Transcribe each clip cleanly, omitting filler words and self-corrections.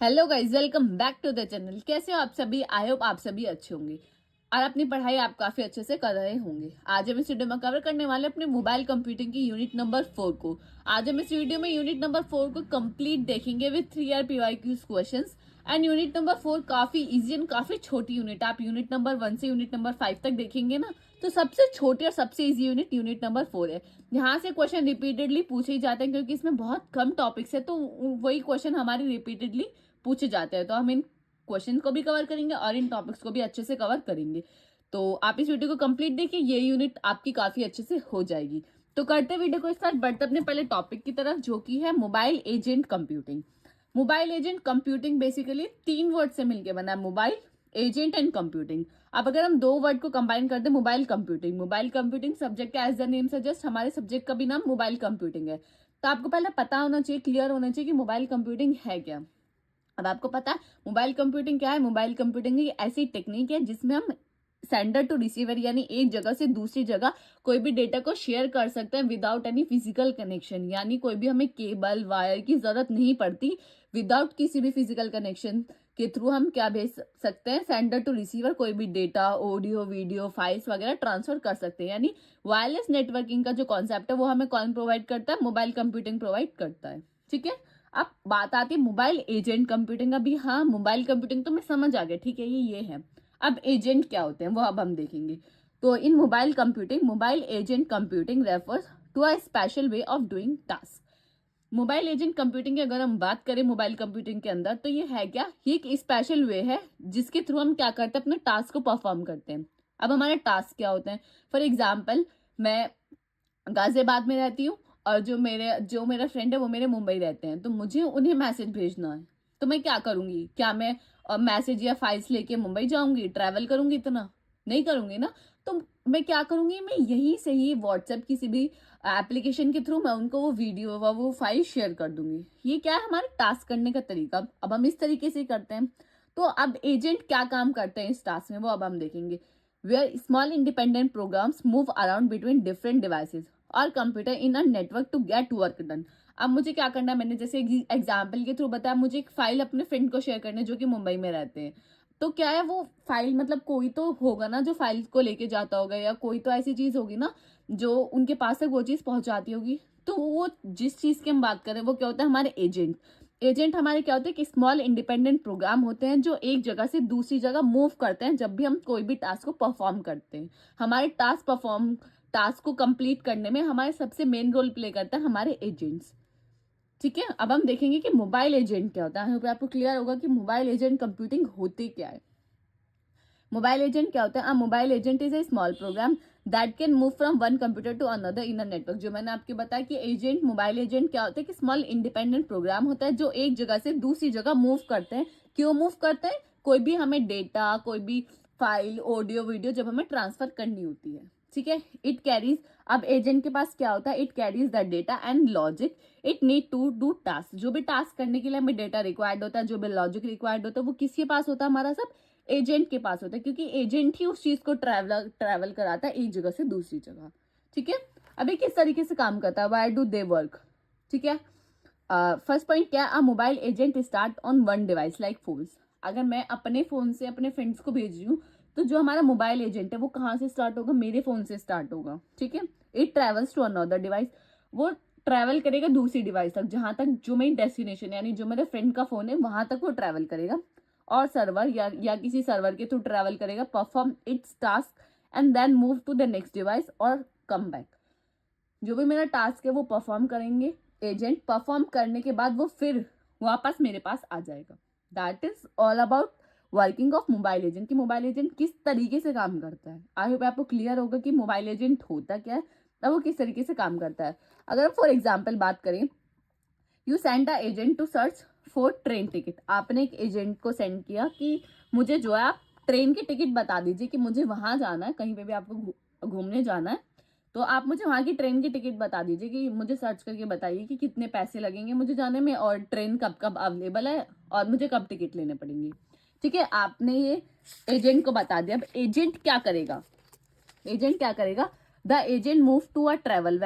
Hello guys, welcome back to the channel. कैसे हो आप सभी? आई होप आप सभी अच्छे होंगे और अपनी पढ़ाई आप काफी अच्छे से कर रहे होंगे। आज हम इस वीडियो में कवर करने वाले अपने मोबाइल कंप्यूटिंग की यूनिट नंबर 4 को। आज हम इस वीडियो में यूनिट नंबर 4 को कंप्लीट देखेंगे with 3 PYQ questions. And unit number 4 काफी इजी एंड काफी छोटी यूनिट। आप यूनिट नंबर 1 से यूनिट नंबर 5 तक देखेंगे ना, तो सबसे छोटी और सबसे इजी यूनिट यूनिट नंबर 4 है। यहाँ से क्वेश्चन रिपीटेडली पूछे ही जाते हैं क्योंकि इसमें बहुत कम टॉपिक्स है, तो वही क्वेश्चन हमारे रिपीटेडली पूछे जाते हैं। तो हम इन क्वेश्चन को भी कवर करेंगे और इन टॉपिक्स को भी अच्छे से कवर करेंगे। तो आप इस वीडियो को कंप्लीट देखिए, ये यूनिट आपकी काफी अच्छे से हो जाएगी। तो करते वीडियो को स्टार्ट, बढ़ते अपने पहले टॉपिक की तरफ, जो कि है mobile agent computing. Mobile agent computing basically 3 word से मिलकर बना है, मोबाइल एजेंट एंड कंप्यूटिंग। अब अगर हम 2 वर्ड को कंबाइन कर दे, mobile computing. Mobile computing subject as the name suggest, हमारे सब्जेक्ट का भी नाम मोबाइल कंप्यूटिंग है। तो आपको पहले पता होना चाहिए, क्लियर होना चाहिए कि मोबाइल कंप्यूटिंग है क्या। अब आपको पता है मोबाइल कंप्यूटिंग क्या है? मोबाइल कंप्यूटिंग एक ऐसी टेक्निक है जिसमें हम सेंडर टू रिसीवर यानी एक जगह से दूसरी जगह कोई भी डेटा को शेयर कर सकते हैं विदाउट एनी फिजिकल कनेक्शन। यानी कोई भी हमें केबल वायर की जरूरत नहीं पड़ती। विदाउट किसी भी फिजिकल कनेक्शन के थ्रू हम क्या भेज सकते हैं? सेंडर टू रिसीवर कोई भी डेटा, ऑडियो, वीडियो, फाइल्स वगैरह ट्रांसफर कर सकते हैं। यानी वायरलेस नेटवर्किंग का जो कॉन्सेप्ट है वो हमें कौन प्रोवाइड करता है? मोबाइल कंप्यूटिंग प्रोवाइड करता है। ठीक है। अब बात आती है मोबाइल एजेंट कंप्यूटिंग। अभी हाँ, मोबाइल कंप्यूटिंग तो मैं समझ आ गया, ठीक है, ये है। अब एजेंट क्या होते हैं वो अब हम देखेंगे। तो in mobile agent computing refers to a special way of doing task. Mobile agent computing की अगर हम बात करें मोबाइल कंप्यूटिंग के अंदर, तो ये है क्या? ये एक स्पेशल वे है जिसके थ्रू हम क्या करते हैं? अपने टास्क को परफॉर्म करते हैं। अब हमारे टास्क क्या होते हैं? फॉर एग्जाम्पल, मैं गाजियाबाद में रहती हूँ और जो मेरा फ्रेंड है वो मेरे मुंबई रहते हैं, तो मुझे उन्हें मैसेज भेजना है। तो मैं क्या करूंगी? क्या मैं मैसेज या फाइल्स लेके मुंबई जाऊंगी? ट्रैवल करूंगी? इतना नहीं करूंगी ना। तो मैं क्या करूंगी? मैं यहीं से ही व्हाट्सएप किसी भी एप्लीकेशन के थ्रू मैं उनको वो वीडियो व वो फाइल शेयर कर दूंगी। ये क्या है? हमारे टास्क करने का तरीका। अब हम इस तरीके से करते हैं। तो अब एजेंट क्या काम करते हैं इस टास्क में, वो अब हम देखेंगे। Where small independent programs move around between different devices और computer in a network to get work done. अब मुझे क्या करना है? मैंने जैसे एग्जाम्पल के थ्रू बताया, मुझे एक फाइल अपने फ्रेंड को शेयर करनी है जो कि मुंबई में रहते हैं। तो क्या है वो फाइल, मतलब कोई तो होगा ना जो फाइल को लेके जाता होगा, या कोई तो ऐसी चीज होगी ना जो उनके पास तक वो चीज पहुंचाती होगी। तो वो जिस चीज की हम बात करें वो क्या होता है? हमारे एजेंट। एजेंट हमारे क्या होते हैं कि स्मॉल इंडिपेंडेंट प्रोग्राम होते हैं जो एक जगह से दूसरी जगह मूव करते हैं जब भी हम कोई भी टास्क को परफॉर्म करते हैं। हमारे टास्क को कंप्लीट करने में हमारे सबसे मेन रोल प्ले करता है हमारे एजेंट्स। ठीक है। अब हम देखेंगे कि मोबाइल एजेंट क्या होता है। आपको क्लियर होगा कि मोबाइल एजेंट कंप्यूटिंग होती क्या है। मोबाइल एजेंट क्या होता है? Mobile agent is a small program that can move from one computer to another in a network. जो मैंने आपको बताया कि मोबाइल एजेंट क्या होता है कि स्मॉल इंडिपेंडेंट प्रोग्राम होता है जो एक जगह से दूसरी जगह मूव करते हैं। क्यों मूव करते हैं? कोई भी हमें डेटा, कोई भी फाइल, ऑडियो, वीडियो जब हमें ट्रांसफर करनी होती है। ठीक है। इट कैरीज, अब एजेंट के पास क्या होता है? It carries the data and logic it need to do task. जो भी टास्क करने के लिए हमें डेटा रिक्वायर्ड होता है, जो भी लॉजिक रिक्वायर्ड होता है, वो किसके पास होता है? हमारा सब एजेंट के पास होता है, क्योंकि एजेंट ही उस चीज को ट्रैवल कराता है एक जगह से दूसरी जगह। ठीक है। अभी किस तरीके से काम करता है? Why do they work? ठीक है। फर्स्ट पॉइंट क्या है? Mobile agent start on one device like phones. अगर मैं अपने फोन से अपने फ्रेंड्स को भेज रही हूँ, तो जो हमारा मोबाइल एजेंट है वो कहाँ से स्टार्ट होगा? मेरे फोन से स्टार्ट होगा। ठीक है। It travels to another device. वो ट्रैवल करेगा दूसरी डिवाइस तक, जहां तक जो मेरी डेस्टिनेशन यानी जो मेरे फ्रेंड का फोन है वहां तक वो ट्रैवल करेगा। और सर्वर या किसी सर्वर के थ्रू ट्रैवल करेगा, perform its task and then move to the next device और कम बैक। जो भी मेरा टास्क है वो परफॉर्म करेंगे एजेंट। परफॉर्म करने के बाद वो फिर वापस मेरे पास आ जाएगा। That is all about working of mobile agent कि मोबाइल एजेंट किस तरीके से काम करता है। आई होप आपको क्लियर होगा कि मोबाइल एजेंट होता क्या है और वो किस तरीके से काम करता है। अगर फॉर एग्जाम्पल बात करें, you send a agent to search for train ticket. आपने एक एजेंट को सेंड किया कि मुझे जो है आप ट्रेन की टिकट बता दीजिए कि मुझे वहां जाना है, कहीं पे भी आपको घूमने जाना है, तो आप मुझे वहां की ट्रेन की टिकट बता दीजिए कि मुझे सर्च करके बताइए कि कितने पैसे लगेंगे मुझे जाने में और ट्रेन कब कब अवेलेबल है और मुझे कब टिकट लेने पड़ेंगे। ठीक है। आपने ये एजेंट को बता दिया। अब एजेंट क्या करेगा? एजेंट क्या करेगा? The agent move to a travel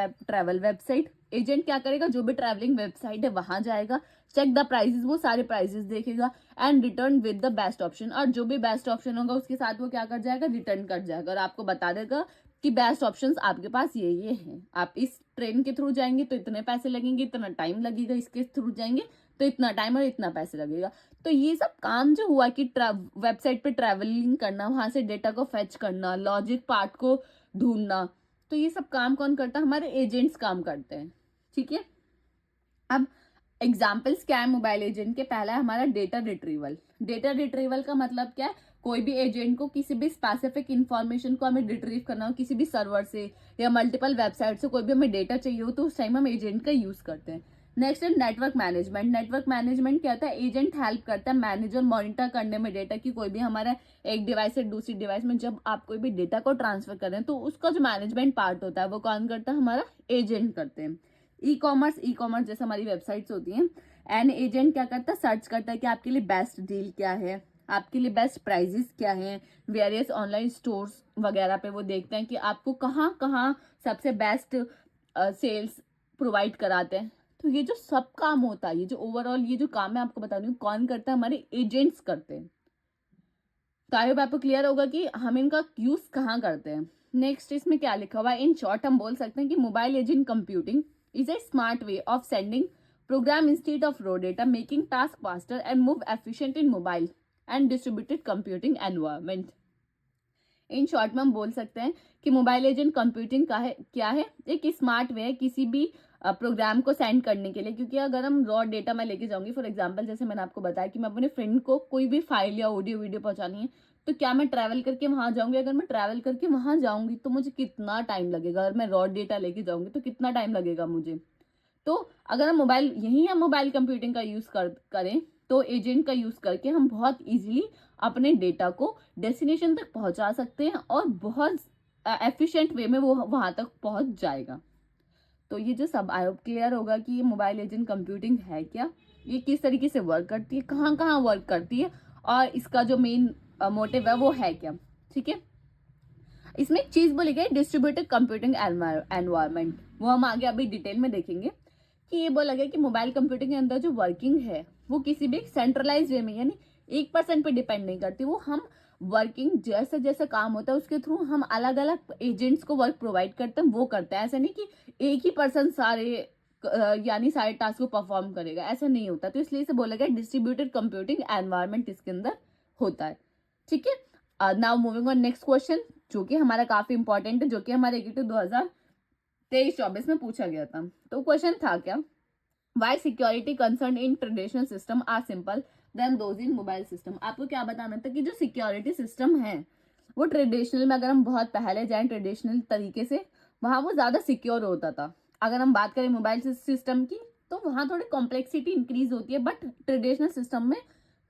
website. Agent क्या करेगा? जो भी ट्रैवलिंग वेबसाइट है वहां जाएगा, चेक द प्राइसेस, वो सारे प्राइसेस देखेगा and return with the best option, और जो भी बेस्ट ऑप्शन होगा उसके साथ वो क्या कर जाएगा, रिटर्न कर जाएगा और आपको बता देगा कि बेस्ट ऑप्शंस आपके पास ये हैं। आप इस ट्रेन के थ्रू जाएंगे तो इतने पैसे लगेंगे, इतना टाइम लगेगा, इसके थ्रू जाएंगे तो इतना टाइम और इतना पैसे लगेगा। तो ये सब काम जो हुआ कि वेबसाइट पे ट्रैवलिंग करना, वहां से डेटा को फेच करना, लॉजिक पार्ट को ढूंढना, तो ये सब काम कौन करता है, हमारे एजेंट्स काम करते हैं। ठीक है, अब एग्जाम्पल्स क्या है मोबाइल एजेंट के। पहला है हमारा डेटा रिट्रीवल। डेटा रिट्रीवल का मतलब क्या है, कोई भी एजेंट को किसी भी स्पेसिफिक इंफॉर्मेशन को हमें रिट्रीव करना हो किसी भी सर्वर से या मल्टीपल वेबसाइट से, कोई भी हमें डेटा चाहिए हो तो उस टाइम हम एजेंट का यूज करते हैं। नेक्स्ट है नेटवर्क मैनेजमेंट। नेटवर्क मैनेजमेंट क्या होता है, एजेंट हेल्प करता है मैनेज और मॉनिटर करने में डेटा की, कोई भी हमारा एक डिवाइस से दूसरी डिवाइस में जब आप कोई भी डेटा को ट्रांसफर करें तो उसका जो मैनेजमेंट पार्ट होता है वो कौन करता है, हमारा एजेंट करते हैं। ई कॉमर्स जैसे हमारी वेबसाइट्स होती हैं, एंड एजेंट क्या करता है, सर्च करता है कि आपके लिए बेस्ट डील क्या है, आपके लिए बेस्ट प्राइजेस क्या हैं, वेरियस ऑनलाइन स्टोर्स वगैरह पे वो देखते हैं कि आपको कहाँ कहाँ सबसे बेस्ट सेल्स प्रोवाइड कराते हैं। तो ये जो सब काम होता है, ये जो ओवरऑल ये जो काम है आपको बता रही हूँ कौन करता है, हमारे एजेंट्स करते हैं। तो आई होप आपको क्लियर होगा कि हम इनका यूज कहाँ करते हैं। नेक्स्ट इसमें क्या लिखा हुआ है, इन शॉर्ट हम बोल सकते हैं कि mobile agent computing is a smart way of sending program instead of raw data, making task faster and more efficient in mobile and distributed computing environment. In short में हम बोल सकते हैं कि मोबाइल एजेंट कंप्यूटिंग का है क्या है, एक स्मार्ट वे है किसी भी प्रोग्राम को सेंड करने के लिए। क्योंकि अगर हम रॉ डेटा मैं लेके जाऊंगी, फॉर एग्जांपल जैसे मैंने आपको बताया कि मैं अपने फ्रेंड को कोई भी फाइल या ऑडियो वीडियो पहुंचानी है, तो क्या मैं ट्रैवल करके वहां जाऊंगी? अगर मैं ट्रैवल करके वहां जाऊंगी तो मुझे कितना टाइम लगेगा, अगर मैं रॉ डेटा लेके जाऊंगी तो कितना टाइम लगेगा मुझे। तो अगर हम मोबाइल कंप्यूटिंग का यूज करें तो एजेंट का यूज करके हम बहुत इजीली अपने डेटा को डेस्टिनेशन तक पहुंचा सकते हैं और बहुत एफिशिएंट वे में वो वहां तक पहुंच जाएगा। तो ये जो सब आई होप क्लियर होगा कि ये मोबाइल एजेंट कंप्यूटिंग है क्या, ये किस तरीके से वर्क करती है, कहाँ कहाँ वर्क करती है और इसका जो मेन मोटिव है वो है क्या। ठीक है, इसमें एक चीज बोली गई डिस्ट्रीब्यूटेड कंप्यूटिंग एनवायरमेंट, वो हम आगे अभी डिटेल में देखेंगे कि ये बोला गया कि मोबाइल कंप्यूटिंग के अंदर जो वर्किंग है वो किसी भी सेंट्रलाइज वे में यानी एक पर्सन पे डिपेंड नहीं करती। वो हम वर्किंग जैसे जैसे काम होता है उसके थ्रू हम अलग अलग एजेंट्स को वर्क प्रोवाइड करते हैं, वो करते हैं। ऐसा नहीं कि एक ही पर्सन यानी सारे टास्क को परफॉर्म करेगा, ऐसा नहीं होता। तो इसलिए इसे बोला गया डिस्ट्रीब्यूटेड कंप्यूटिंग एनवायरमेंट इसके अंदर होता है। ठीक है, now moving on next question जो कि हमारा काफी इंपॉर्टेंट है, जो कि हमारे 2023-24 में पूछा गया था। तो क्वेश्चन था क्या, why security concern in traditional system are simple than those in mobile system. आपको क्या बताना था कि जो सिक्योरिटी सिस्टम है वो ट्रेडिशनल में, अगर हम बहुत पहले जाएं ट्रेडिशनल तरीके से, वहां वो ज्यादा सिक्योर होता था। अगर हम बात करें मोबाइल सिस्टम की तो वहां थोड़ी कॉम्प्लेक्सिटी इंक्रीज होती है, बट ट्रेडिशनल सिस्टम में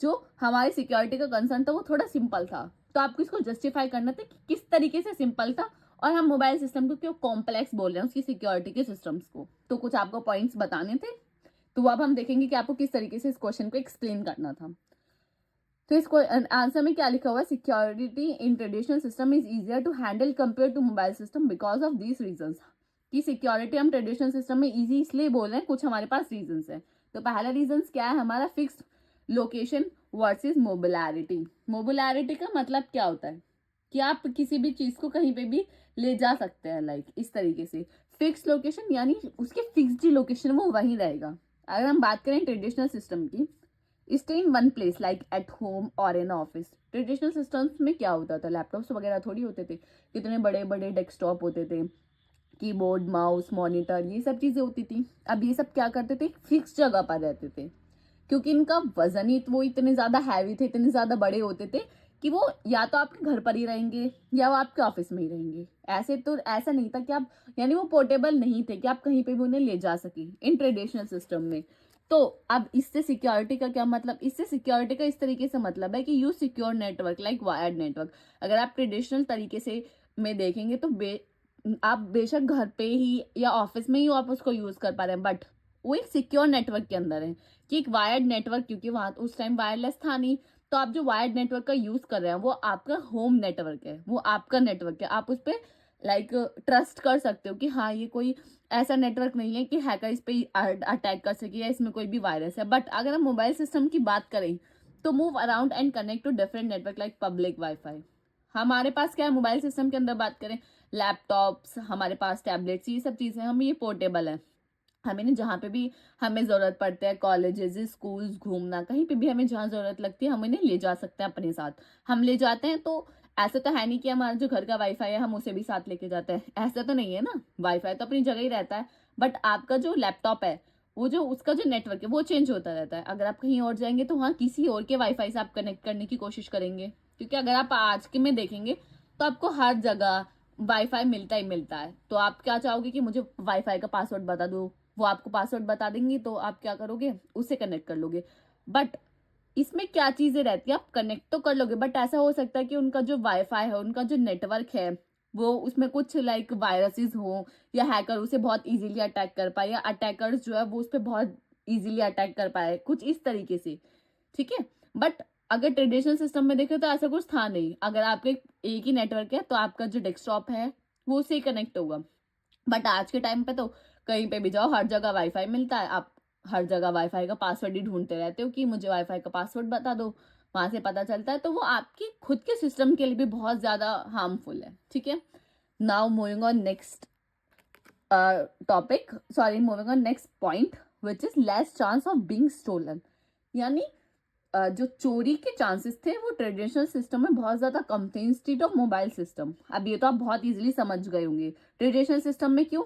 जो हमारी सिक्योरिटी का कंसर्न था वो थोड़ा सिंपल था। तो आपको इसको जस्टिफाई करना था कि किस तरीके से सिंपल था और हम मोबाइल सिस्टम को क्यों कॉम्प्लेक्स बोल रहे हैं उसकी सिक्योरिटी के सिस्टम्स को। तो कुछ आपको पॉइंट्स बताने थे, तो अब हम देखेंगे कि आपको किस तरीके से इस क्वेश्चन को एक्सप्लेन करना था। तो इसको आंसर में क्या लिखा हुआ है, security in traditional system is easier to handle compare to mobile system because of these reasons. कि सिक्योरिटी हम ट्रेडिशनल सिस्टम में इजी इसलिए बोल रहे हैं, कुछ हमारे पास रीजंस है। तो पहला रीजंस क्या है हमारा, फिक्स्ड लोकेशन वर्सेस मोबिलैरिटी। मोबिलैरिटी का मतलब क्या होता है कि आप किसी भी चीज को कहीं पे भी ले जा सकते हैं, लाइक इस तरीके से। फिक्स लोकेशन यानी उसके फिक्स्ड लोकेशन वो वहीं रहेगा। अगर हम बात करें ट्रेडिशनल सिस्टम की, stay in one place like at home और इन ऑफिस। ट्रेडिशनल सिस्टम्स में क्या होता था, लैपटॉप्स वगैरह थोड़ी होते थे, कितने बड़े बड़े डेस्कटॉप होते थे, कीबोर्ड माउस मॉनिटर ये सब चीजें होती थी। अब ये सब क्या करते थे, फिक्स जगह पर रहते थे, क्योंकि इनका वजन ही वो इतने ज्यादा हैवी थे, इतने ज्यादा बड़े होते थे कि वो या तो आपके घर पर ही रहेंगे या वो आपके ऑफिस में ही रहेंगे। ऐसा नहीं था कि आप, यानी वो पोर्टेबल नहीं थे कि आप कहीं पे भी उन्हें ले जा सके इन ट्रेडिशनल सिस्टम में। तो अब इससे सिक्योरिटी का क्या मतलब, इससे सिक्योरिटी का इस तरीके से मतलब है कि use secure network like wired network. अगर आप ट्रेडिशनल तरीके से में देखेंगे तो आप बेशक घर पे ही या ऑफिस में ही आप उसको यूज कर पा रहे हैं, बट वो एक सिक्योर नेटवर्क के अंदर है कि एक वायर्ड नेटवर्क, क्योंकि वहां उस टाइम वायरलेस था नहीं। तो आप जो वायर्ड नेटवर्क का यूज कर रहे हैं वो आपका होम नेटवर्क है, वो आपका नेटवर्क है, आप उस पर लाइक ट्रस्ट कर सकते हो कि हाँ ये कोई ऐसा नेटवर्क नहीं है कि हैकर इस पे अटैक कर सके या इसमें कोई भी वायरस है। बट अगर हम मोबाइल सिस्टम की बात करें तो move around and connect to different network like public wifi. हमारे पास क्या है मोबाइल सिस्टम के अंदर बात करें, लैपटॉप्स, हमारे पास टैबलेट्स, ये सब चीज़ें हम ये पोर्टेबल है। हमें ना जहाँ पे भी हमें ज़रूरत पड़ता है, कॉलेजेस, स्कूल्स, घूमना, कहीं पे भी हमें जहाँ ज़रूरत लगती है हम इन्हें ले जा सकते हैं अपने साथ। हम ले जाते हैं तो ऐसा तो है नहीं कि हमारा जो घर का वाईफाई है हम उसे भी साथ लेके जाते हैं, ऐसा तो नहीं है ना। वाईफाई तो अपनी जगह ही रहता है, बट आपका जो लैपटॉप है वो जो उसका जो नेटवर्क है वो चेंज होता रहता है। अगर आप कहीं और जाएंगे तो हाँ किसी और के वाईफाई से आप कनेक्ट करने की कोशिश करेंगे, क्योंकि अगर आप आज के में देखेंगे तो आपको हर जगह वाईफाई मिलता ही मिलता है। तो आप क्या चाहोगे कि मुझे वाईफाई का पासवर्ड बता दो, वो आपको पासवर्ड बता देंगी तो आप क्या करोगे, उससे कनेक्ट कर लोगे। बट इसमें क्या चीजें रहती है, आप कनेक्ट तो कर लोगे बट ऐसा हो सकता है कि उनका जो वाईफाई है, उनका जो नेटवर्क है, वो उसमें कुछ लाइक वायरसेस हो या हैकर उसे बहुत इजीली अटैक कर पाए, या अटैकर्स जो है वो उस पर बहुत इजीली अटैक कर पाए, कुछ इस तरीके से। ठीक है। बट अगर ट्रेडिशनल सिस्टम में देखें तो ऐसा कुछ था नहीं। अगर आपके एक ही नेटवर्क है तो आपका जो डेस्कटॉप है वो उससे कनेक्ट होगा। बट आज के टाइम पे तो कहीं पे भी जाओ हर जगह वाईफाई मिलता है, आप हर जगह वाईफाई का पासवर्ड ही ढूंढते रहते हो कि मुझे वाईफाई का पासवर्ड बता दो, वहां से पता चलता है। तो वो आपकी खुद के सिस्टम के लिए भी बहुत ज्यादा हार्मफुल है। ठीक है। Now moving on next topic, sorry moving on next point, which is less chance of being stolen. यानी जो चोरी के चांसेस थे वो ट्रेडिशनल सिस्टम में बहुत ज्यादा कम थे इंस्टीड ऑफ मोबाइल सिस्टम। अब ये तो आप बहुत इजीली समझ गए होंगे ट्रेडिशनल सिस्टम में क्यों,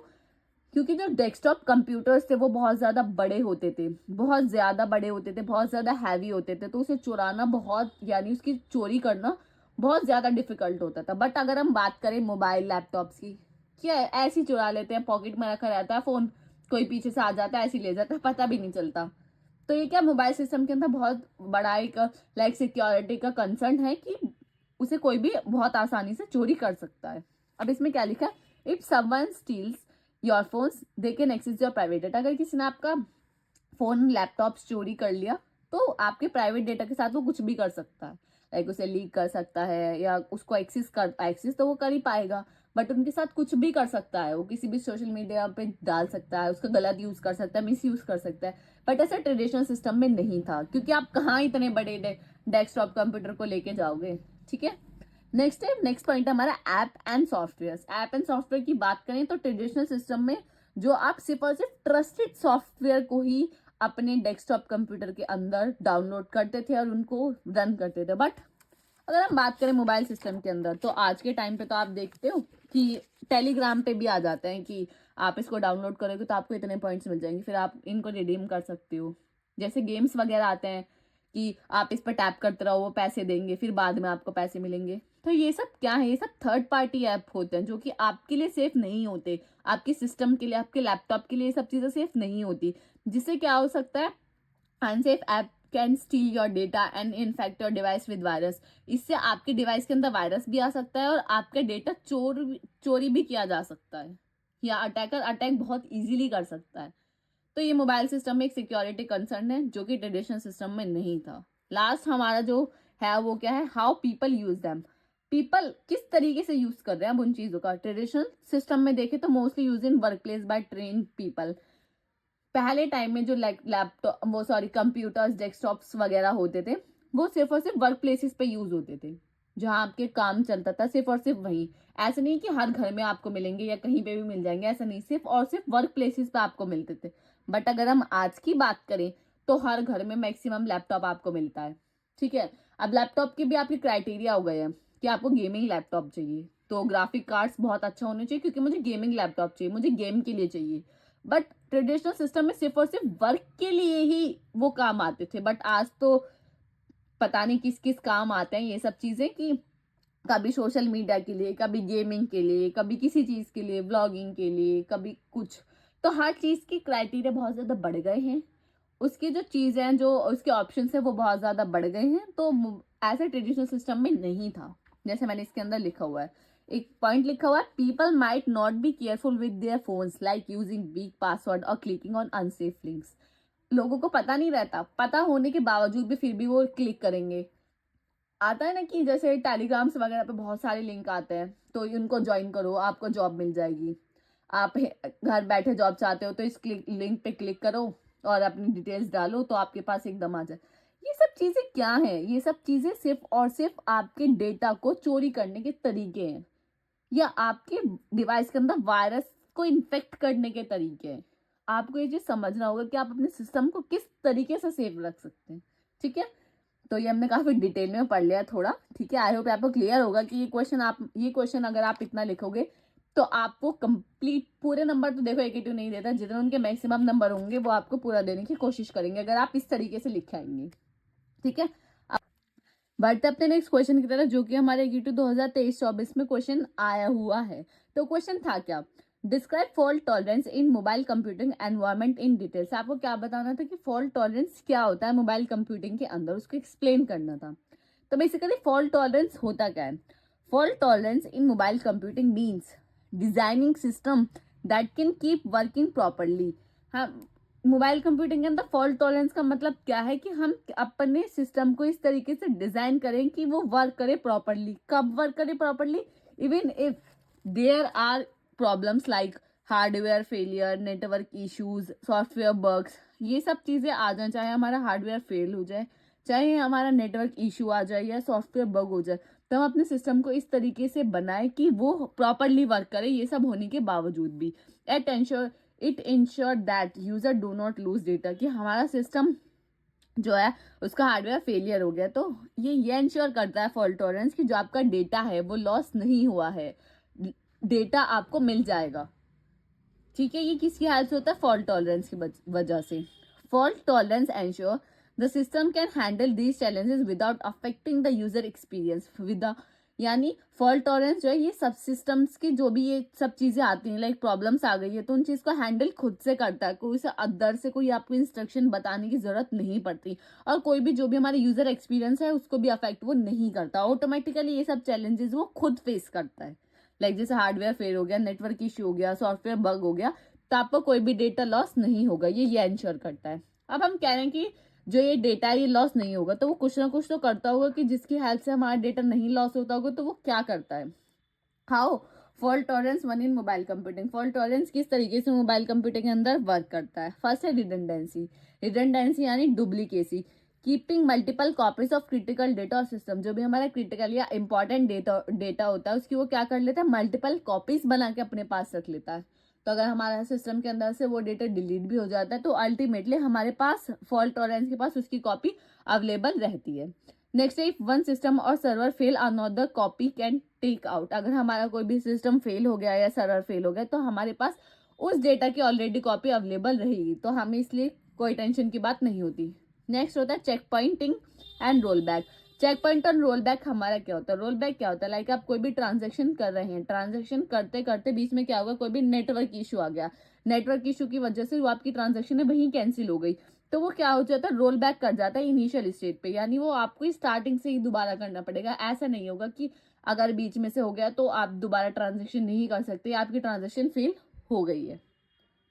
क्योंकि जो डेस्कटॉप कंप्यूटर्स थे वो बहुत ज्यादा बड़े होते थे, बहुत ज्यादा बड़े होते थे, बहुत ज्यादा हैवी होते थे, तो उसे चुराना बहुत, यानी उसकी चोरी करना बहुत ज्यादा डिफिकल्ट होता था। बट अगर हम बात करें मोबाइल लैपटॉप्स की, क्या है, ऐसे ही चुरा लेते हैं, पॉकेट में रखा रहता है फोन, कोई पीछे से आ जाता है ऐसे ही ले जाता है, पता भी नहीं चलता। तो ये क्या मोबाइल सिस्टम के अंदर बहुत बड़ा एक लाइक सिक्योरिटी का कंसर्न है कि उसे कोई भी बहुत आसानी से चोरी कर सकता है। अब इसमें क्या लिखा है, if someone steals your phones they can access your private data. अगर किसी ने आपका फोन लैपटॉप चोरी कर लिया तो आपके प्राइवेट डेटा के साथ वो कुछ भी कर सकता है, लाइक उसे लीक कर सकता है या उसको एक्सेस तो वो कर ही पाएगा, बट उनके साथ कुछ भी कर सकता है। वो किसी भी सोशल मीडिया पे डाल सकता है, उसका गलत यूज कर सकता है, मिस यूज कर सकता है। बट ऐसा ट्रेडिशनल सिस्टम में नहीं था, क्योंकि आप कहाँ इतने बड़े डेस्कटॉप कंप्यूटर को लेके जाओगे। ठीक है। नेक्स्ट पॉइंट है हमारा app and software. App and software की बात करें तो ट्रेडिशनल सिस्टम में जो आप सिर्फ और सिर्फ ट्रस्टेड सॉफ्टवेयर को ही अपने डेस्कटॉप कंप्यूटर के अंदर डाउनलोड करते थे और उनको रन करते थे। बट अगर हम बात करें मोबाइल सिस्टम के अंदर तो आज के टाइम पे तो आप देखते हो कि टेलीग्राम पे भी आ जाते हैं कि आप इसको डाउनलोड करोगे तो आपको इतने पॉइंट्स मिल जाएंगे, फिर आप इनको रिडीम कर सकते हो। जैसे गेम्स वगैरह आते हैं कि आप इस पर टैप करते रहो, वो पैसे देंगे, फिर बाद में आपको पैसे मिलेंगे। तो ये सब क्या है, ये सब थर्ड पार्टी ऐप होते हैं जो कि आपके लिए सेफ नहीं होते, आपके सिस्टम के लिए, आपके लैपटॉप के लिए ये सब चीज़ें सेफ नहीं होती। जिससे क्या हो सकता है, unsafe app can steel your data and infect your device with virus. इससे आपके डिवाइस के अंदर वायरस भी आ सकता है और आपका डेटा चोरी भी किया जा सकता है, या अटैकर अटैक बहुत इजीली कर सकता है। तो ये मोबाइल सिस्टम में एक सिक्योरिटी कंसर्न है जो कि ट्रेडिशनल सिस्टम में नहीं था। लास्ट हमारा जो है वो क्या है, how people use them. People किस तरीके से यूज कर रहे हैं अब उन चीजों का। ट्रेडिशनल सिस्टम में देखे तो mostly use in work place by train people. पहले टाइम में जो लैपटॉप वो सॉरी कंप्यूटर्स डेस्कटॉप्स वगैरह होते थे वो सिर्फ और सिर्फ वर्क प्लेसेस पे यूज होते थे, जहाँ आपके काम चलता था सिर्फ और सिर्फ वहीं। ऐसा नहीं कि हर घर में आपको मिलेंगे या कहीं पे भी मिल जाएंगे, ऐसा नहीं, सिर्फ और सिर्फ वर्क प्लेसेस पे आपको मिलते थे। बट अगर हम आज की बात करें तो हर घर में मैक्सिमम लैपटॉप आपको मिलता है। ठीक है। अब लैपटॉप के भी आपके क्राइटेरिया हो गए हैं कि आपको गेमिंग लैपटॉप चाहिए तो ग्राफिक कार्ड्स बहुत अच्छा होने चाहिए, क्योंकि मुझे गेमिंग लैपटॉप चाहिए, मुझे गेम के लिए चाहिए। बट ट्रेडिशनल सिस्टम में सिर्फ और सिर्फ वर्क के लिए ही वो काम आते थे। बट आज तो पता नहीं किस किस काम आते हैं ये सब चीजें, कि कभी सोशल मीडिया के लिए, कभी गेमिंग के लिए, कभी किसी चीज के लिए, व्लॉगिंग के लिए, कभी कुछ। तो हर चीज की क्राइटेरिया बहुत ज्यादा बढ़ गए हैं, उसकी जो चीजें हैं, जो उसके ऑप्शन है वो बहुत ज्यादा बढ़ गए हैं। तो ऐसे ट्रेडिशनल सिस्टम में नहीं था। जैसे मैंने इसके अंदर लिखा हुआ है, एक पॉइंट लिखा हुआ है, people might not be careful with their phones like using week password और क्लिकिंग ऑन अनसेफ लिंक्स। लोगों को पता नहीं रहता, पता होने के बावजूद भी फिर भी वो क्लिक करेंगे। आता है ना कि जैसे टेलीग्राम्स वगैरह पे बहुत सारे लिंक आते हैं, तो उनको ज्वाइन करो, आपको जॉब मिल जाएगी। आप घर बैठे जॉब चाहते हो तो इस लिंक पे क्लिक करो और अपनी डिटेल्स डालो, तो आपके पास एकदम आ जाए। ये सब चीजें क्या है? ये सब चीजें सिर्फ और सिर्फ आपके डेटा को चोरी करने के तरीके हैं, या आपके डिवाइस के अंदर वायरस को इन्फेक्ट करने के तरीके हैं। आपको ये चीज समझना होगा कि आप अपने सिस्टम को किस तरीके से सेफ रख सकते हैं। ठीक है, तो ये हमने काफी डिटेल में पढ़ लिया थोड़ा। ठीक है, आई होप आपको क्लियर होगा कि ये क्वेश्चन अगर आप इतना लिखोगे तो आपको कंप्लीट पूरे नंबर, तो देखो 82 नहीं देता, जितने उनके मैक्सिमम नंबर होंगे वो आपको पूरा देने की कोशिश करेंगे अगर आप इस तरीके से लिख आएंगे। ठीक है, बढ़ते अपने नेक्स्ट क्वेश्चन की तरफ, जो कि हमारे यूट्यूब 2023-24 में क्वेश्चन आया हुआ है। तो क्वेश्चन था क्या? Describe fault tolerance in mobile computing environment in details. आपको क्या बताना था कि फॉल्ट टॉलरेंस क्या होता है मोबाइल कंप्यूटिंग के अंदर, उसको एक्सप्लेन करना था। तो बेसिकली फॉल्ट टॉलरेंस होता क्या है? Fault tolerance in mobile computing means designing system that can keep working properly. हाँ, मोबाइल कंप्यूटिंग के अंदर फॉल्ट टॉलरेंस का मतलब क्या है कि हम अपने सिस्टम को इस तरीके से डिजाइन करें कि वो वर्क करे प्रॉपरली। कब वर्क करे properly? Even if there are problems like hardware failure, network issues, software bugs, ये सब चीजें आ जाए, चाहे हमारा हार्डवेयर फेल हो जाए, चाहे हमारा नेटवर्क इशू आ जाए या सॉफ्टवेयर बग हो जाए, तो हम अपने सिस्टम को इस तरीके से बनाए कि वो प्रॉपरली वर्क करे। ये सब होने के बावजूद भी it ensure that user do not lose data, कि हमारा सिस्टम जो है उसका हार्डवेयर फेलियर हो गया तो ये इंश्योर करता है फॉल्ट टॉलरेंस कि जो आपका डेटा है वो लॉस नहीं हुआ है, डेटा आपको मिल जाएगा। ठीक है, ये किसकी हेल्प से होता है? फॉल्ट टॉलरेंस की वजह से। Fault tolerance ensure the system can handle these challenges without affecting the user experience. यानी फॉल्ट टॉलरेंस जो है ये सब सिस्टम्स की जो भी ये सब चीजें आती हैं, लाइक प्रॉब्लम्स आ गई है, तो उन चीज को हैंडल खुद से करता है। कोई से अदर से कोई आपको इंस्ट्रक्शन बताने की जरूरत नहीं पड़ती, और कोई भी जो भी हमारे यूजर एक्सपीरियंस है उसको भी अफेक्ट वो नहीं करता। ऑटोमेटिकली ये सब चैलेंजेस वो खुद फेस करता है। लाइक जैसे हार्डवेयर फेल हो गया, नेटवर्क इश्यू हो गया, सॉफ्टवेयर बग हो गया, तो आपको कोई भी डेटा लॉस नहीं होगा, ये इंश्योर करता है। अब हम कह रहे हैं कि जो ये डेटा है ये लॉस नहीं होगा, तो वो कुछ ना कुछ तो करता होगा कि जिसकी हेल्प से हमारा डेटा नहीं लॉस होता होगा, तो वो क्या करता है? How fault tolerance one in mobile computing. Fault tolerance किस तरीके से मोबाइल कंप्यूटिंग के अंदर वर्क करता है? फर्स्ट है रिडंडेंसी। रिडंडेंसी यानी duplicacy, keeping multiple copies of critical data और सिस्टम। जो भी हमारा क्रिटिकल या इंपॉर्टेंट डेटा होता है उसकी वो क्या कर लेता है? मल्टीपल कॉपीज बना के अपने पास रख लेता है। तो अगर हमारा सिस्टम के अंदर से वो डेटा डिलीट भी हो जाता है तो अल्टीमेटली हमारे पास फॉल्ट टॉलरेंस के पास उसकी कॉपी अवेलेबल रहती है। नेक्स्ट है, इफ वन सिस्टम और server fail another copy can take out. अगर हमारा कोई भी सिस्टम फेल हो गया या सर्वर फेल हो गया तो हमारे पास उस डेटा की ऑलरेडी कॉपी अवेलेबल रहेगी, तो हमें इसलिए कोई टेंशन की बात नहीं होती। नेक्स्ट होता है check pointing and roll back. Check point और रोल बैक हमारा क्या होता है? रोल बैक क्या होता है? लाइक आप कोई भी ट्रांजेक्शन कर रहे हैं, ट्रांजेक्शन करते करते बीच में क्या होगा, कोई भी नेटवर्क इशू आ गया, नेटवर्क इशू की वजह से वो आपकी ट्रांजेक्शन है वहीं कैंसिल हो गई, तो वो क्या हो जाता है? रोल बैक कर जाता है इनिशियल स्टेज पे, यानी वो आपको स्टार्टिंग से ही दोबारा करना पड़ेगा। ऐसा नहीं होगा कि अगर बीच में से हो गया तो आप दोबारा ट्रांजेक्शन नहीं कर सकते, आपकी ट्रांजेक्शन फेल हो गई है।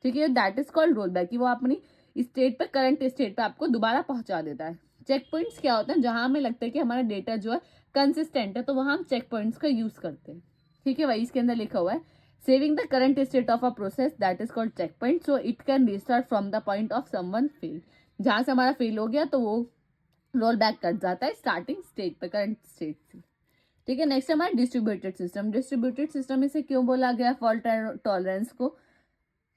ठीक है, that is called roll back, कि वो अपनी स्टेट पे, करंट स्टेट पे आपको दोबारा पहुंचा देता है। चेक पॉइंट्स क्या होता है? जहां हमें लगता है कि हमारा डेटा जो है कंसिस्टेंट है, तो वहां हम चेक पॉइंट्स का यूज करते हैं। ठीक है, वही इसके अंदर लिखा हुआ है, saving the current state of a process that is called check point, so it can restart from the point of someone fail. जहां से हमारा फेल हो गया तो वो रोल बैक कर जाता है स्टार्टिंग स्टेट पे, करंट स्टेट से। ठीक है, नेक्स्ट हमारा डिस्ट्रीब्यूटेड सिस्टम। डिस्ट्रीब्यूटेड सिस्टम इसे क्यों बोला गया फॉल्ट टॉलरेंस को?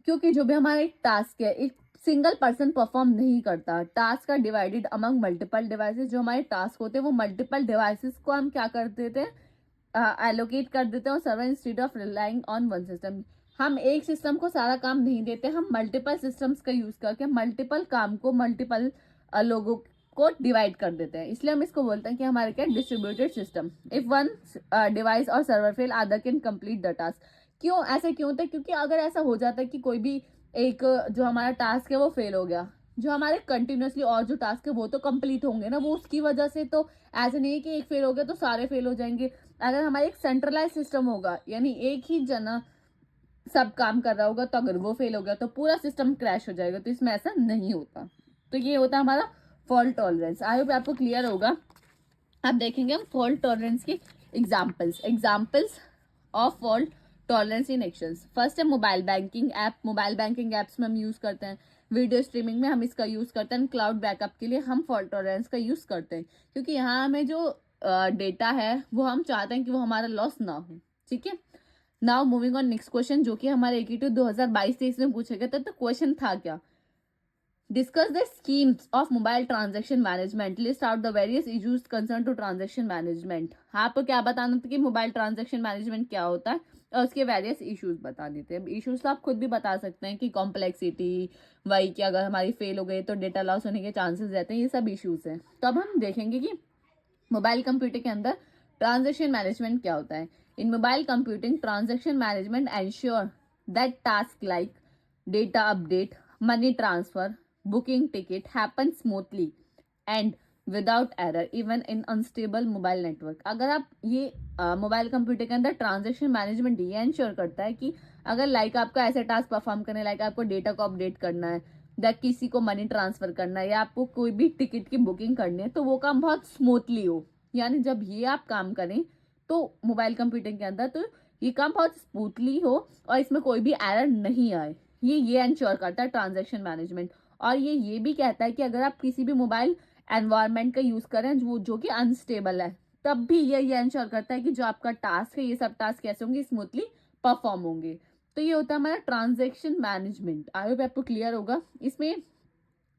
क्योंकि जो भी हमारा एक टास्क है एक सिंगल पर्सन परफॉर्म नहीं करता, टास्क का डिवाइडेड अमंग मल्टीपल डिवाइसेस। जो हमारे टास्क होते हैं वो मल्टीपल डिवाइसेस को हम क्या कर देते हैं? एलोकेट कर देते हैं, और server instead of relying on one system. हम एक सिस्टम को सारा काम नहीं देते, हम मल्टीपल सिस्टम्स का यूज करके मल्टीपल काम को मल्टीपल लोगों को डिवाइड कर देते हैं, इसलिए हम इसको बोलते हैं कि हमारे क्या distributed system. If one device और server fail other can complete the task. क्यों ऐसे क्यों होता है? क्योंकि अगर ऐसा हो जाता है कि कोई भी एक जो हमारा टास्क है वो फेल हो गया, जो हमारे कंटिन्यूसली और जो टास्क है वो तो कंप्लीट होंगे ना, वो उसकी वजह से। तो ऐसे नहीं है कि एक फेल हो गया तो सारे फेल हो जाएंगे। अगर हमारा एक सेंट्रलाइज सिस्टम होगा, यानी एक ही जना सब काम कर रहा होगा, तो अगर वो फेल हो गया तो पूरा सिस्टम क्रैश हो जाएगा, तो इसमें ऐसा नहीं होता। तो ये होता है हमारा फॉल्ट टॉलरेंस। आई होप आपको क्लियर होगा। अब देखेंगे हम फॉल्ट टॉलरेंस की examples of fault tolerance in actions. First है mobile banking app. Mobile banking apps में हम यूज करते हैं, वीडियो स्ट्रीमिंग में हम इसका यूज करते हैं, क्लाउड बैकअप के लिए हम फॉल्ट टॉलरेंस का यूज करते हैं, क्योंकि यहाँ हमें जो डेटा है वो हम चाहते हैं कि वो हमारा लॉस ना हो। ठीक है, now moving on next question, जो कि हमारे AQ 2022-23 में पूछे गए थे। तो क्वेश्चन था क्या, discuss the schemes of mobile transaction management, list out the various issues concern to transaction management. आपको क्या बताना था कि मोबाइल ट्रांजैक्शन मैनेजमेंट क्या होता है और उसके वेरियस इश्यूज बताने थे। अब इश्यूज तो आप खुद भी बता सकते हैं कि कॉम्प्लेक्सिटी, वही कि अगर हमारी फेल हो गई तो डेटा लॉस होने के चांसेस रहते हैं, ये सब इश्यूज हैं। तो अब हम देखेंगे कि मोबाइल कंप्यूटर के अंदर ट्रांजैक्शन मैनेजमेंट क्या होता है। In mobile computing transaction management ensure that task like data update, money transfer, booking ticket happen smoothly and without error even in unstable mobile network. अगर आप ये मोबाइल कंप्यूटर के अंदर ट्रांजैक्शन मैनेजमेंट ये ensure करता है कि अगर लाइक आपको ऐसे टास्क परफॉर्म करने, लाइक आपको डेटा को अपडेट करना है या किसी को मनी ट्रांसफर करना है या आपको कोई भी टिकट की बुकिंग करनी है, तो वो काम बहुत स्मूथली हो। यानी जब ये आप काम करें तो मोबाइल कंप्यूटिंग के अंदर, तो ये काम बहुत स्मूथली हो और इसमें कोई भी एरर नहीं आए, ये इंश्योर करता है ट्रांजैक्शन मैनेजमेंट। और ये भी कहता है कि अगर आप किसी भी मोबाइल एनवायरनमेंट का यूज करें जो कि अनस्टेबल है, तब भी ये इंश्योर करता है कि जो आपका टास्क है, ये सब टास्क कैसे होंगे, स्मूथली परफॉर्म होंगे। तो ये होता है हमारा ट्रांजैक्शन मैनेजमेंट। आई होप आपको क्लियर होगा। इसमें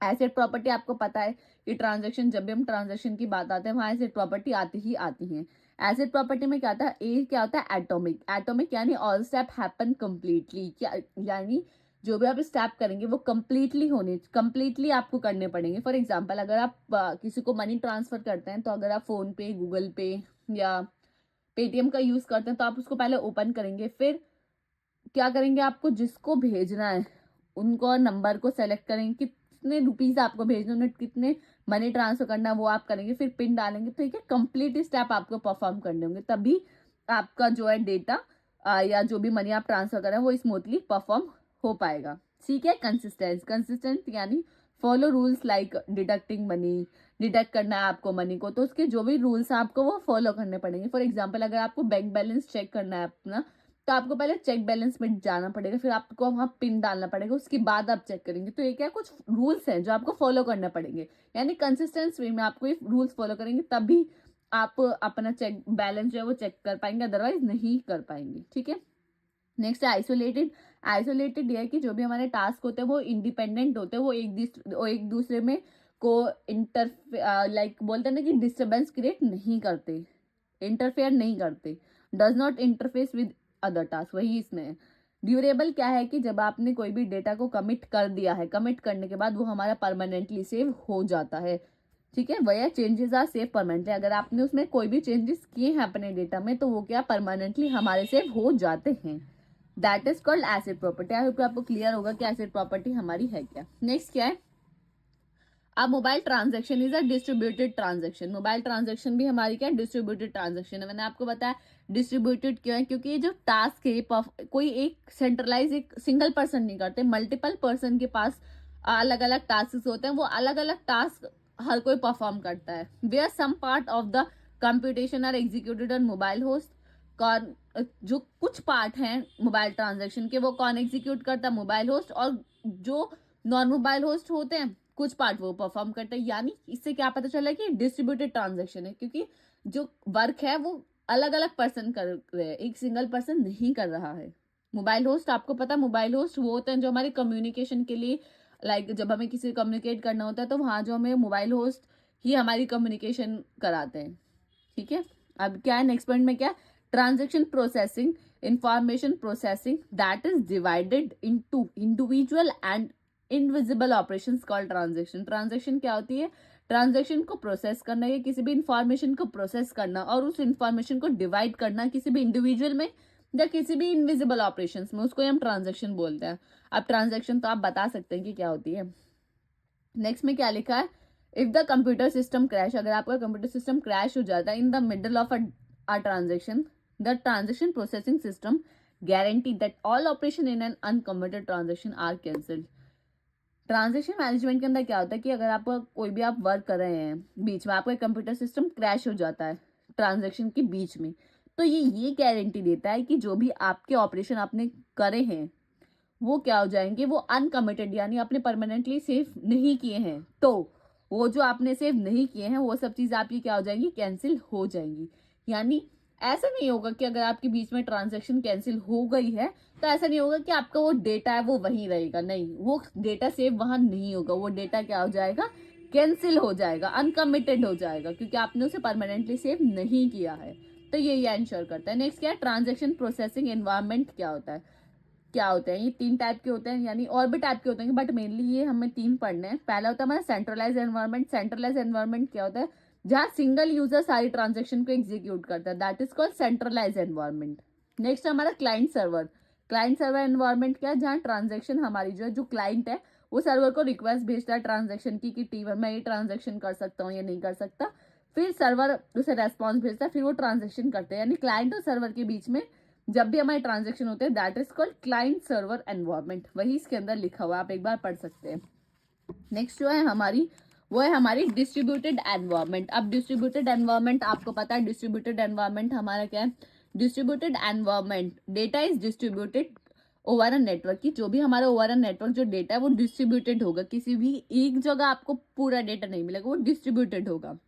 एसेट प्रॉपर्टी आपको पता है कि ट्रांजैक्शन, जब भी हम ट्रांजैक्शन की बात आते हैं वहां एसेट प्रॉपर्टी आती ही आती है। एसेट प्रॉपर्टी में क्या आता है, ए क्या होता है, एटॉमिक। एटॉमिक यानी ऑल स्टेप हैपन कंप्लीटली, क्या यानी जो भी आप स्टेप करेंगे वो कंप्लीटली आपको करने पड़ेंगे। फॉर एग्जाम्पल, अगर आप किसी को मनी ट्रांसफर करते हैं, तो अगर आप फोन पे, गूगल पे या पेटीएम का यूज करते हैं, तो आप उसको पहले ओपन करेंगे, फिर क्या करेंगे, आपको जिसको भेजना है उनको नंबर को सेलेक्ट करेंगे, कितने रुपीज आपको भेजने, उन्हें कितने मनी ट्रांसफर करना है वो आप करेंगे, फिर पिन डालेंगे। तो ठीक है, कंप्लीट स्टेप आपको परफॉर्म करने होंगे, तभी आपका जो है डेटा या जो भी मनी आप ट्रांसफर करें वो स्मूथली परफॉर्म हो पाएगा। ठीक है, कंसिस्टेंट यानी follow rules like deducting money, deduct करना है आपको मनी को, तो उसके जो भी रूल्स हैं आपको वो फॉलो करने पड़ेंगे। फॉर एग्जाम्पल, अगर आपको बैंक बैलेंस चेक करना है अपना, तो आपको पहले चेक बैलेंस में जाना पड़ेगा, फिर आपको वहां पिन डालना पड़ेगा, उसके बाद आप चेक करेंगे। तो ये क्या, कुछ रूल्स हैं जो आपको फॉलो करने पड़ेंगे, यानी कंसिस्टेंस वे में आपको ये रूल्स फॉलो करेंगे, तभी आप अपना चेक बैलेंस जो है वो चेक कर पाएंगे, अदरवाइज नहीं कर पाएंगे। ठीक है, नेक्स्ट है आइसोलेटेड। आइसोलेटेड ये है कि जो भी हमारे टास्क होते हैं वो इंडिपेंडेंट होते हैं, वो एक दूसरे में को इंटर लाइक बोलते हैं ना कि डिस्टर्बेंस क्रिएट नहीं करते, इंटरफेयर नहीं करते, does not interface with other task. वही इसमें है। ड्यूरेबल क्या है कि जब आपने कोई भी डेटा को कमिट कर दिया है, कमिट करने के बाद वो हमारा परमानेंटली सेव हो जाता है। ठीक है, वह चेंजेस आर सेव परमानेंटली। अगर आपने उसमें कोई भी चेंजेस किए हैं अपने डेटा में, तो वो क्या परमानेंटली हमारे सेव हो जाते हैं। That is called asset property. I hope आपको क्लियर होगा कि एसेट प्रॉपर्टी हमारी है क्या। नेक्स्ट क्या है, अब mobile transaction is a distributed transaction. Mobile transaction भी हमारी क्या डिस्ट्रीब्यूटेड ट्रांजैक्शन है। मैंने आपको बताया डिस्ट्रीब्यूटेड क्यों है, क्योंकि ये जो टास्क है कोई एक सेंट्रलाइज, एक सिंगल पर्सन नहीं करते, मल्टीपल पर्सन के पास अलग अलग टास्क होते हैं, वो अलग अलग टास्क हर कोई परफॉर्म करता है। Where some part of the computation are executed on mobile host. कौन, जो कुछ पार्ट हैं मोबाइल ट्रांजैक्शन के वो कौन एग्जीक्यूट करता है, मोबाइल होस्ट, और जो नॉन मोबाइल होस्ट होते हैं कुछ पार्ट वो परफॉर्म करता है। यानी इससे क्या पता चला कि डिस्ट्रीब्यूटेड ट्रांजैक्शन है, क्योंकि जो वर्क है वो अलग अलग पर्सन कर रहे हैं, एक सिंगल पर्सन नहीं कर रहा है। मोबाइल होस्ट, आपको पता, मोबाइल होस्ट वो होते हैं जो हमारे कम्युनिकेशन के लिए, लाइक जब हमें किसी से कम्युनिकेट करना होता है तो वहां जो हमें मोबाइल होस्ट ही हमारी कम्युनिकेशन कराते हैं। ठीक है, अब क्या है नेक्स्ट पॉइंट में, क्या transaction processing, information processing that is divided into individual and invisible operations called transaction. Transaction क्या होती है, ट्रांजैक्शन को प्रोसेस करना या किसी भी इंफॉर्मेशन को प्रोसेस करना और उस इंफॉर्मेशन को डिवाइड करना किसी भी इंडिविजुअल में या किसी भी इनविजिबल ऑपरेशंस में, उसको हम ट्रांजैक्शन बोलते हैं। अब ट्रांजैक्शन तो आप बता सकते हैं कि क्या होती है। नेक्स्ट में क्या लिखा है, if the computer system crash, अगर आपका कंप्यूटर सिस्टम क्रैश हो जाता है in the middle of a transaction, the transaction processing system guarantee that all operation in an uncommitted transaction are cancelled. Transaction management के अंदर क्या होता है कि अगर आप कोई भी आप वर्क कर रहे हैं, बीच में आपका कंप्यूटर सिस्टम क्रैश हो जाता है ट्रांजेक्शन के बीच में, तो ये गारंटी देता है कि जो भी आपके ऑपरेशन आपने करे हैं वो क्या हो जाएंगे, वो अनकमिटेड यानी आपने परमानेंटली सेव नहीं किए हैं, तो वो जो आपने सेव नहीं किए हैं वो सब चीज़ आपकी क्या हो जाएंगी, कैंसिल हो जाएंगी। यानी ऐसा नहीं होगा कि अगर आपके बीच में ट्रांजैक्शन कैंसिल हो गई है तो ऐसा नहीं होगा कि आपका वो डेटा है वो वहीं रहेगा, नहीं, वो डेटा सेव वहां नहीं होगा, वो डेटा क्या हो जाएगा, कैंसिल हो जाएगा, अनकमिटेड हो जाएगा, क्योंकि आपने उसे परमानेंटली सेव नहीं किया है। तो ये इंश्योर करता है। नेक्स्ट क्या है, ट्रांजेक्शन प्रोसेसिंग एनवायरनमेंट क्या होता है, क्या होते हैं ये 3 टाइप के होते हैं, यानी और भी टाइप के होते हैं बट मेनली ये हमें 3 पढ़ने हैं। पहला होता है हमारा सेंट्रलाइज एनवायरनमेंट। सेंट्रलाइज एनवायरनमेंट क्या होता है, जहाँ सिंगल यूजर सारी ट्रांजेक्शन को एग्जीक्यूट करता है, that is called centralize environment. Next हमारा client server. Client server environment क्या है, जहाँ ट्रांजेक्शन हमारी जो क्लाइंट है वो सर्वर को रिक्वेस्ट भेजता है ट्रांजेक्शन की कि टी1 मैं ये ट्रांजेक्शन कर सकता हूँ या नहीं कर सकता, फिर सर्वर उसे रेस्पॉन्स भेजता है, फिर वो ट्रांजेक्शन करते हैं, यानी क्लाइंट और सर्वर के बीच में जब भी हमारे ट्रांजेक्शन होते हैं that is called client server environment, वही इसके अंदर लिखा हुआ है, आप एक बार पढ़ सकते हैं। नेक्स्ट जो है हमारी, वो है हमारी डिस्ट्रीब्यूटेड एनवायरनमेंट। अब डिस्ट्रीब्यूटेड एनवायरनमेंट आपको पता है, डिस्ट्रीब्यूटेड एनवायरनमेंट हमारा क्या है, distributed environment data is distributed over a network, की जो भी हमारा ओवर अ नेटवर्क जो डेटा है वो डिस्ट्रीब्यूटेड होगा, किसी भी एक जगह आपको पूरा डेटा नहीं मिलेगा, वो डिस्ट्रीब्यूटेड होगा।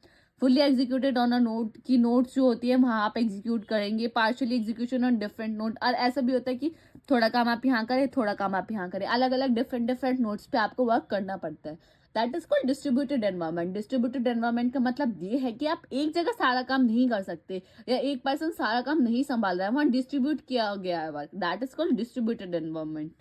Fully executed on a node, की नोट्स जो होती है वहाँ आप एग्जीक्यूट करेंगे, partially execution on different note, और ऐसा भी होता है कि थोड़ा काम आप यहाँ करें, थोड़ा काम आप यहाँ करें, अलग अलग डिफरेंट डिफरेंट नोट्स पे आपको वर्क करना पड़ता है, that is called distributed environment. Distributed environment का मतलब ये है कि आप एक जगह सारा काम नहीं कर सकते, या एक पर्सन सारा काम नहीं संभाल रहा है, वहाँ डिस्ट्रीब्यूट किया गया है work, that is called distributed environment.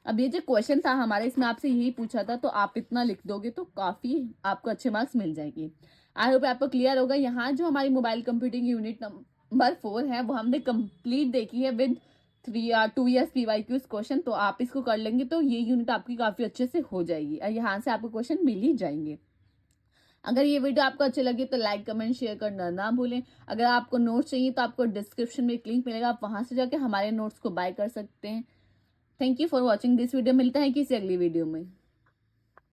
अब ये जो क्वेश्चन था हमारे, इसमें आपसे यही पूछा था, तो आप इतना लिख दोगे तो काफी आपको अच्छे मार्क्स मिल जाएंगे। आई होप आपको क्लियर होगा। यहाँ जो हमारी मोबाइल कंप्यूटिंग यूनिट नंबर 4 है वो हमने कंप्लीट देखी है विद 2 years PYQs क्वेश्चन, तो आप इसको कर लेंगे तो ये यूनिट आपकी काफी अच्छे से हो जाएगी और यहाँ से आपको क्वेश्चन मिल ही जाएंगे। अगर ये वीडियो आपको अच्छी लगी तो लाइक कमेंट शेयर करना ना भूलें। अगर आपको नोट्स चाहिए तो आपको डिस्क्रिप्शन में एक लिंक मिलेगा, आप वहां से जाके हमारे नोट्स को बाय कर सकते हैं। Thank you for watching this video, मिलता है किसी अगली वीडियो में।